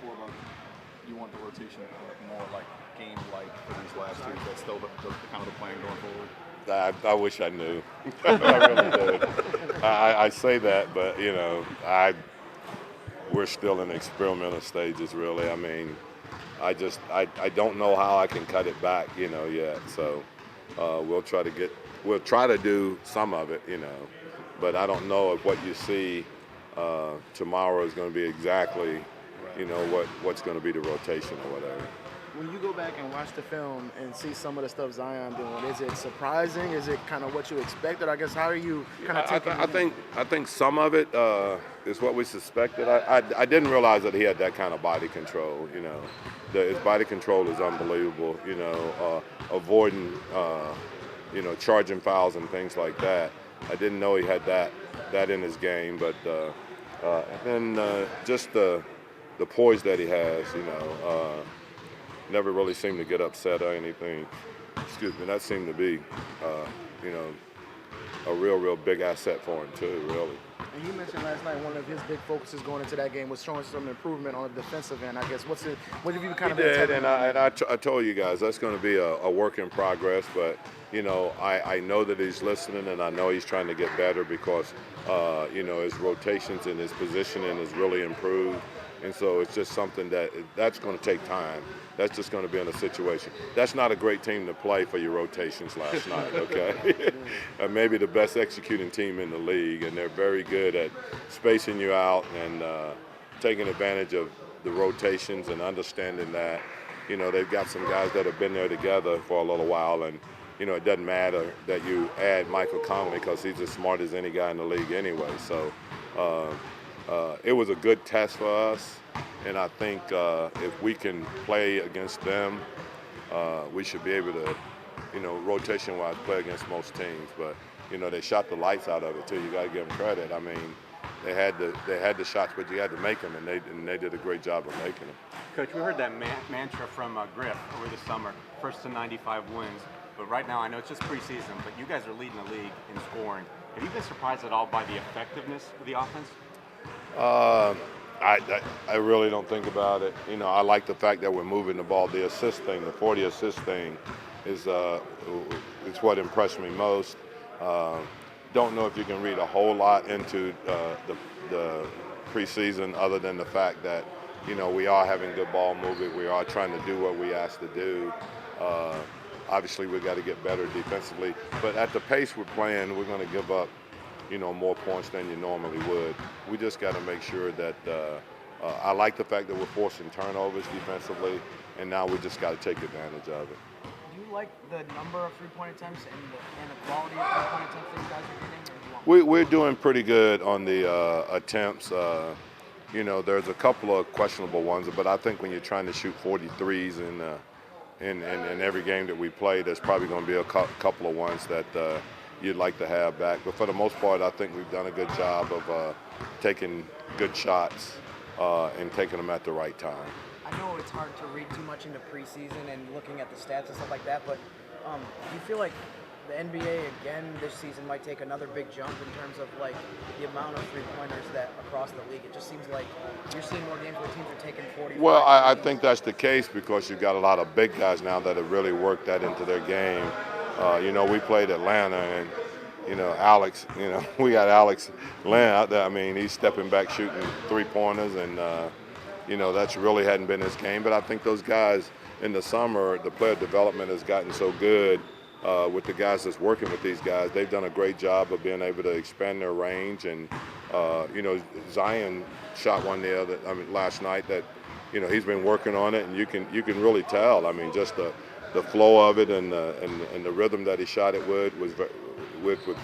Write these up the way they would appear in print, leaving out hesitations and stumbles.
before about you want the rotation more like game-like for these last two. That's still the kind of the plan going forward. I wish I knew. I really do. I say that, but we're still in experimental stages, really. I mean, I don't know how I can cut it back, yet. So we'll try to do some of it, but I don't know if what you see tomorrow is going to be exactly, what's going to be the rotation or whatever. When you go back and watch the film and see some of the stuff Zion doing, is it surprising? Is it kind of what you expected? I guess how are you kind of taking it? I think some of it is what we suspected. I didn't realize that he had that kind of body control. His body control is unbelievable. Avoiding charging fouls and things like that. I didn't know he had that in his game, but and then just the poise that he has. Never really seemed to get upset or anything. Excuse me. That seemed to be, a real big asset for him too, really. And you mentioned last night one of his big focuses going into that game was showing some improvement on the defensive end. I guess what have you kind of been did, and I told you guys that's going to be a work in progress. But I know that he's listening, and I know he's trying to get better because his rotations and his positioning has really improved. And so it's just something that's going to take time. That's just going to be in a situation. That's not a great team to play for your rotations last night, okay? Maybe the best executing team in the league, and they're very good at spacing you out and taking advantage of the rotations and understanding that, they've got some guys that have been there together for a little while, and, it doesn't matter that you add Michael Conley because he's as smart as any guy in the league anyway. So it was a good test for us. And I think if we can play against them, we should be able to, rotation-wise, play against most teams. But they shot the lights out of it too. You got to give them credit. I mean, they had the shots, but you had to make them, and they did a great job of making them. Coach, we heard that mantra from Griff over the summer: first to 95 wins. But right now, I know it's just preseason, but you guys are leading the league in scoring. Have you been surprised at all by the effectiveness of the offense? I really don't think about it. I like the fact that we're moving the ball. The assist thing, the 40 assist thing, is it's what impressed me most. Don't know if you can read a whole lot into the preseason other than the fact that we are having good ball movement. We are trying to do what we asked to do. Obviously, we've got to get better defensively. But at the pace we're playing, we're going to give up more points than you normally would. We just got to make sure that I like the fact that we're forcing turnovers defensively, and now we just got to take advantage of it. Do you like the number of three-point attempts and the quality of three-point attempts that you guys are getting? We're doing pretty good on the attempts. There's a couple of questionable ones, but I think when you're trying to shoot 43s in every game that we play, there's probably going to be a couple of ones that you'd like to have back. But for the most part, I think we've done a good job of taking good shots and taking them at the right time. I know it's hard to read too much into preseason and looking at the stats and stuff like that, but do you feel like the NBA again this season might take another big jump in terms of like the amount of three-pointers that across the league? It just seems like you're seeing more games where teams are taking 40. Well, I think that's the case because you've got a lot of big guys now that have really worked that into their game. We played Atlanta, and Alex. We got Alex Len out there. I mean, he's stepping back shooting three-pointers, and that's really hadn't been his game. But I think those guys in the summer, the player development has gotten so good with the guys that's working with these guys. They've done a great job of being able to expand their range, and Zion shot one last night that he's been working on it, and you can really tell. I mean, just the flow of it and the rhythm that he shot it with was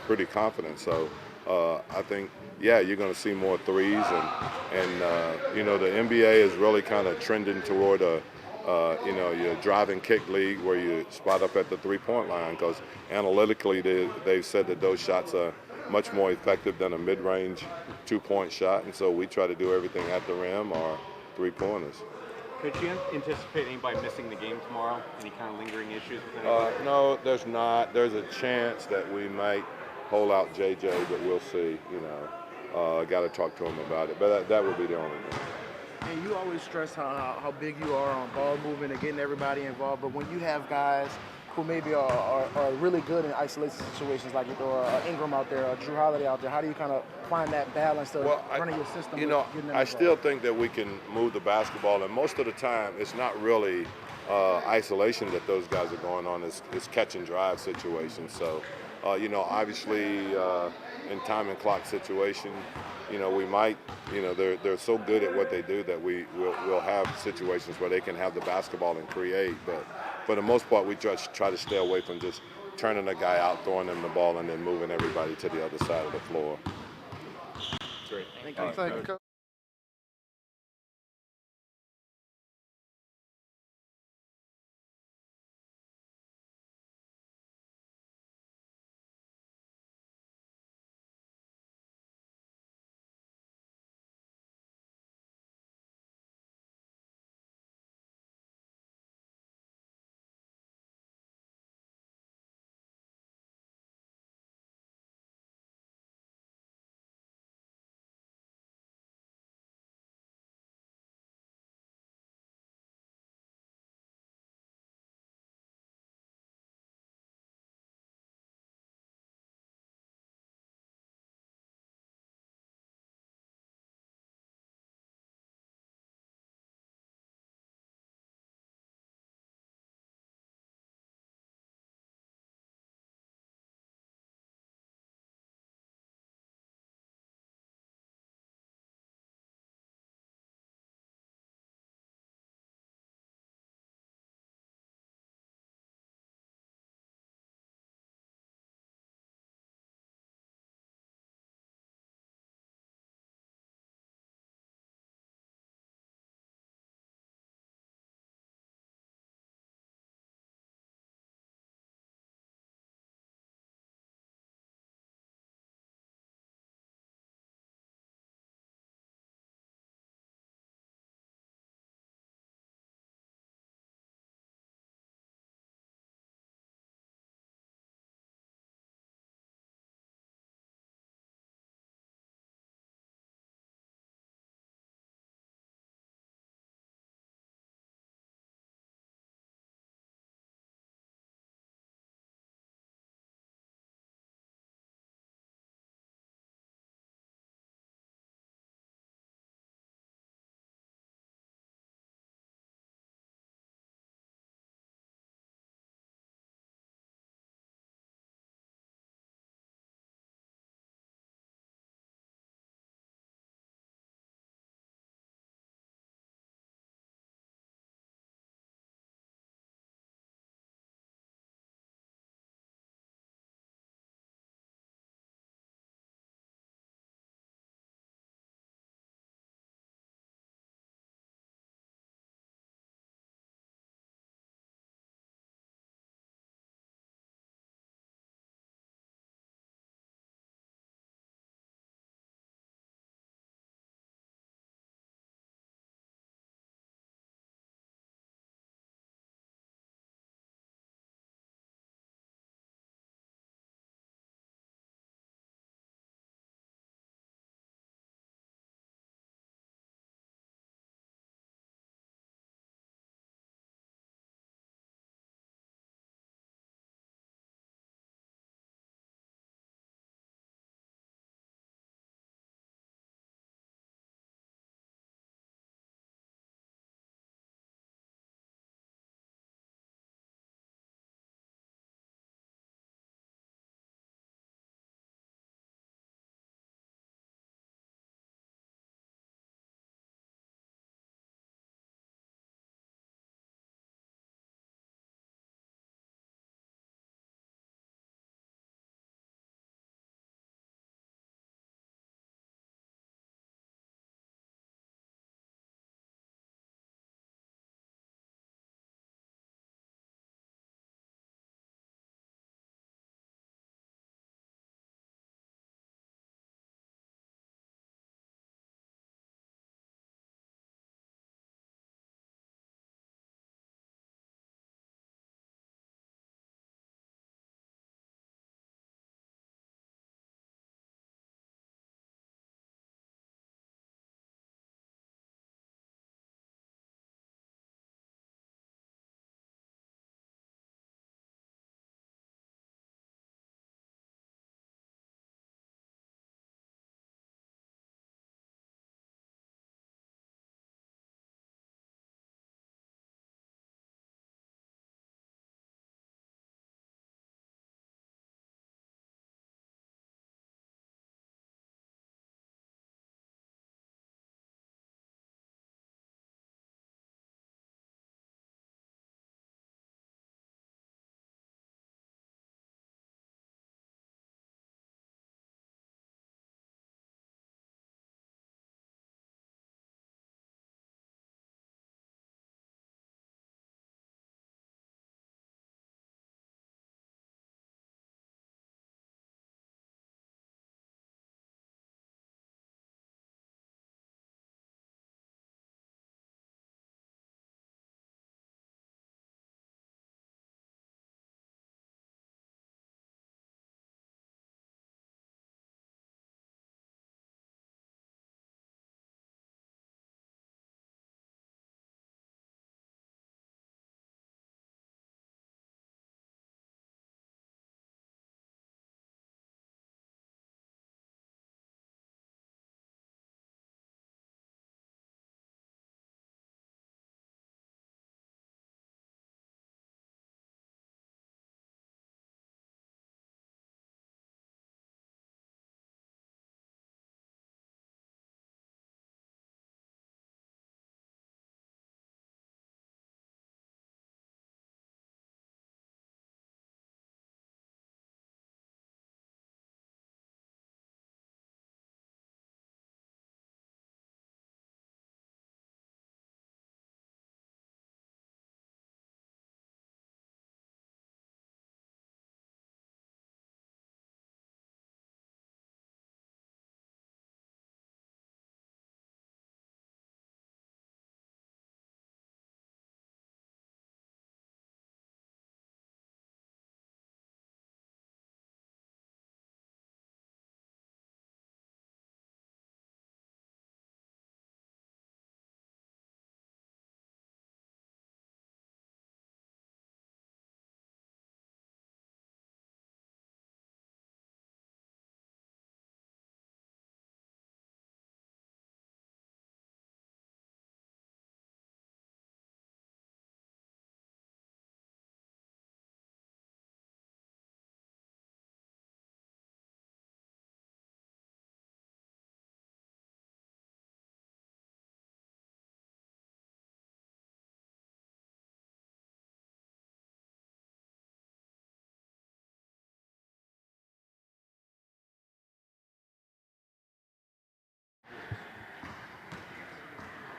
pretty confident. So I think, you're going to see more threes, and the NBA is really kind of trending toward your drive and kick league where you spot up at the three-point line because analytically they've said that those shots are much more effective than a mid-range two-point shot, and so we try to do everything at the rim or three-pointers. Could you anticipate anybody missing the game tomorrow? Any kind of lingering issues with anybody? No, there's not. There's a chance that we might hold out JJ, but we'll see. Got to talk to him about it. But that would be the only one. And you always stress how big you are on ball movement and getting everybody involved. But when you have guys who maybe are really good in isolation situations, like you throw Ingram out there or Drew Holiday out there, how do you kind of find that balance of running your system? You know, getting them I involved? still think that we can move the basketball, and most of the time it's not really isolation that those guys are going on. It's catch and drive situations. So, you know, obviously in time and clock situation, you know, we might, you know, they're so good at what they do that we'll have situations where they can have the basketball and create. But for the most part, we just try to stay away from just turning a guy out, throwing him the ball, and then moving everybody to the other side of the floor. Great. Thank All you. right, Thank you, Coach. Coach.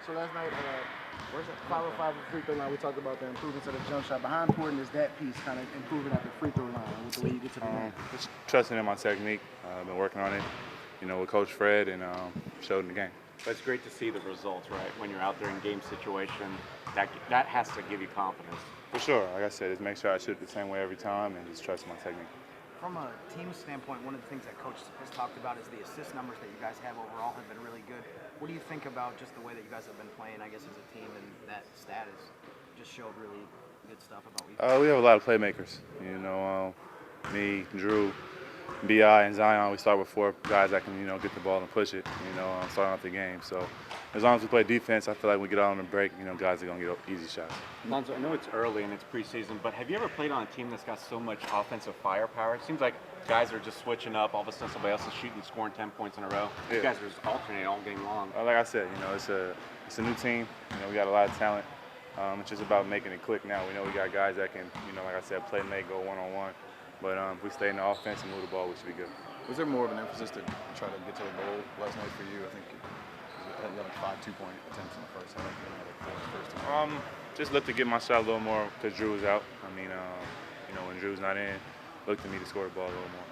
So last night, where's that 505 free throw line? We talked about the improvements of the jump shot. But how important is that piece, kind of improving at the free throw line with the way you get to the line? Just trusting in my technique. I've been working on it, with Coach Fred, and showed in the game. But it's great to see the results, right? When you're out there in game situation, that has to give you confidence. For sure, like I said, just make sure I shoot the same way every time and just trust my technique. From a team standpoint, one of the things that Coach has talked about is the assist numbers that you guys have overall have been really good. What do you think about just the way that you guys have been playing, I guess, as a team, and that stat just showed really good stuff about what you We have a lot of playmakers. Me, Drew, B.I., and Zion. We start with 4 guys that can, get the ball and push it, starting off the game. So as long as we play defense, I feel like we get out on the break, guys are going to get easy shots. Lonzo, I know it's early and it's preseason, but have you ever played on a team that's got so much offensive firepower? It seems like guys are just switching up. All of a sudden, somebody else is shooting, scoring 10 points in a row. Yeah. You guys are just alternating all game long. Like I said, it's a new team. We got a lot of talent. It's just about making it click now. We know we got guys that can, like I said, play and make, go one-on-one. But if we stay in the offense and move the ball, we should be good. Was there more of an emphasis to try to get to the goal last night for you? I think you had like 5 2-point attempts in the first half. You had like 4 in the first half. Just look to get my shot a little more because Drew was out. When Drew's not in, look to me to score the ball a little more.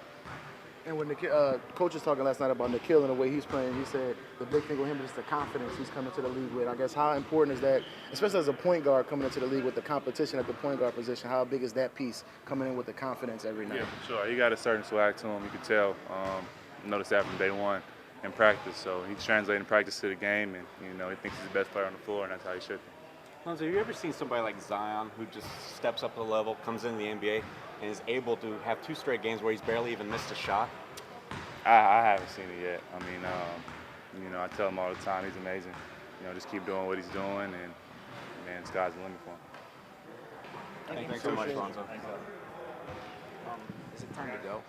And when the coach was talking last night about Nikhil and the way he's playing, he said the big thing with him is the confidence he's coming to the league with. I guess how important is that, especially as a point guard coming into the league with the competition at the point guard position, how big is that piece coming in with the confidence every night? Yeah, for sure. He got a certain swag to him. You could tell. Noticed that from day one in practice. So he's translating practice to the game, and he thinks he's the best player on the floor, and that's how he should be. Lonzo, have you ever seen somebody like Zion who just steps up a level, comes into the NBA, and is able to have 2 straight games where he's barely even missed a shot? I haven't seen it yet. I tell him all the time he's amazing. Just keep doing what he's doing, and man, sky's the limit for him. Thanks so much, Lonzo. Is it time to go?